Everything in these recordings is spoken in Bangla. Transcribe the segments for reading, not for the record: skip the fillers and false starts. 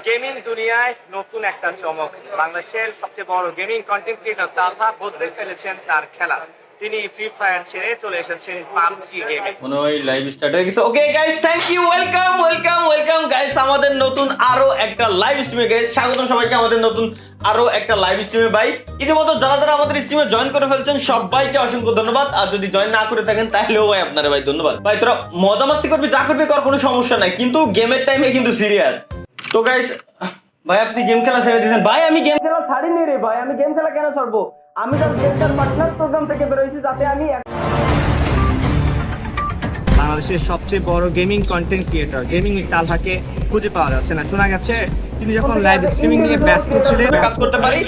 গেমিং দুনিয়ায় নতুন একটা চমক। বাংলাদেশের সবচেয়ে বড় গেমিং কন্টেন্ট ক্রিয়েটর তালহা বদলে ফেলেছেন তার খেলা। তিনি ফ্রি ফায়ার ছেড়ে চলে এসেছেন পাবজি গেমে। মনে হয় লাইভ স্টার্ট হয়ে গেছে। Okay guys, thank you, welcome guys আমাদের নতুন আরো একটা লাইভ স্ট্রিমে। গাইস স্বাগতম সবাইকে আমাদের নতুন আরো একটা লাইভ স্ট্রিমে। ভাই ইতিমধ্যে যারা আমাদের স্ট্রিমে জয়েন করে ফেলছেন সবাইকে অসংখ্য ধন্যবাদ। আর যদি জয়েন না করে থাকেন তাহলেও ভাই আপনারা ভাই ধন্যবাদ। ভাই তোরা মজা মাস্তি করবি, যা করবি কর, কোনো সমস্যা নাই, কিন্তু গেমের টাইমে কিন্তু সিরিয়াস। তো গাইস ভাই আপনি গেম খেলা ছেড়ে দিয়েছেন। ভাই আমি গেম খেলা ছাড়িনি রে ভাই, আমি গেম খেলা কেন ছাড়বো? আমি তো গেমটার পার্টনার প্রোগ্রাম থেকে বেরোইছি যাতে আমি বাংলাদেশের সবচেয়ে বড় গেমিং কন্টেন্ট ক্রিয়েটর গেমিং তালহাকে খুঁজে পাওয়া যাচ্ছে না। শোনা গেছে তিনি যখন লাইভ স্ট্রিমিং নিয়ে ব্যস্ত ছিলেন কাজ করতে পারি,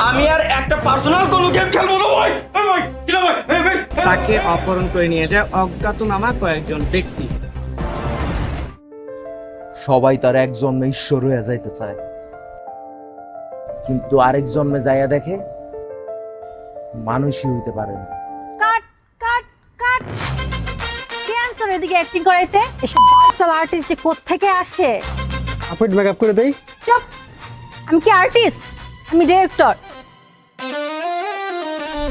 আমি আর একটা পার্সোনাল কোনো গেম খেলবো না ভাই। এই ভাই কি না ভাই, এই ভাই তাকে অপহরণ করে নিয়ে যায় অজ্ঞাতনামা কয়েকজন ব্যক্তি। সবাই তার এক জন্মে ঈশ্বর হয়ে যাইতে চায়, কিন্তু আরেক জন্মে যাইয়া দেখে মানুষই হইতে পারে না। কাট কাট কাট ক্যান্সার এদিকে অ্যাক্টিং করাইতে এসব বালসাল আর্টিস্ট যে কোত্থেকে আসে? আপনি মেকআপ করে দেই। চুপ, আমি কি আর্টিস্ট? আমি director.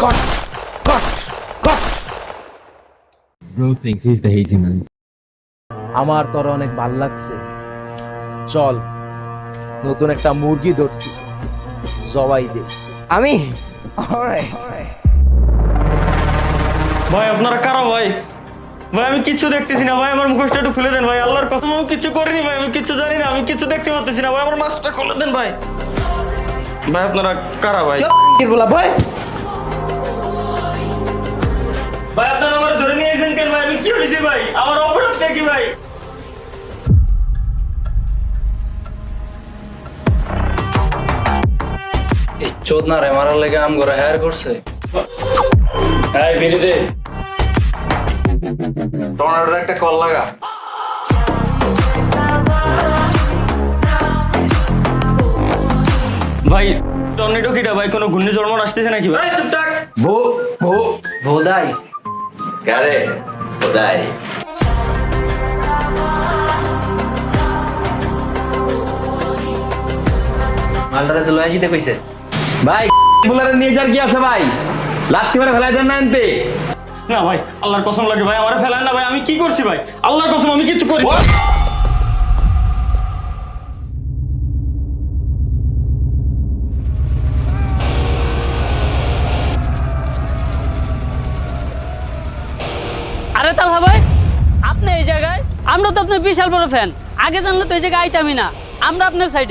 Caught caught caught. Bro thinks he's the hazy man. আমার তোর অনেক ভাল লাগছে, চল নতুন একটা মুরগি ধরছি, জবাই দে। আমি ভাই আপনারা কারা ভাই? ভাই আমি কিচ্ছু দেখতেছি না ভাই, আমার মুখোশটা একটু খুলে দেন ভাই, আল্লাহর কসম আমি কিচ্ছু করিনি ভাই, আমি কিচ্ছু জানি না, আমি কিচ্ছু দেখতে পাচ্ছি না ভাই, আমার মাস্কটা খুলে দেন ভাই। ভাই আপনারা কারা ভাই? ভাই ভাই আপনারা আমার ধরে নিয়ে এসেছেন কেন ভাই? আমি কি হয়েছি ভাই? আমার অপরাধটা কি ভাই? এই চোদনা রে মারার লেগে আম করে হায়ার করছে। এই বিড়ি দে, টর্নেডোর একটা কল লাগা। ভাই টর্নেডো কিটা ভাই? কোনো ঘূর্ণিঝড় আসতেছে নাকি ভাই? চুপ থাক। ভোদাই কারে খোদাই। মালটারে তো লয়ে যেতে কইছে। ভাই বুলারে নিয়ে যার কি আছে ভাই? লাত্তি মেরে ফেলাই দেন না এনতে। না ভাই আল্লাহর কসম লাগে ভাই, আমারে ফেলান না ভাই, আমি কি করছি ভাই? আল্লাহর কসম আমি কিছু করি। আরে তালহা ভাই, আপনি এই জায়গায়? আমরা তো আপনার বিশাল বড় ফ্যান, আগে জানলে তো এই জায়গায় আইতামই না। আমরা আপনার সাইডে।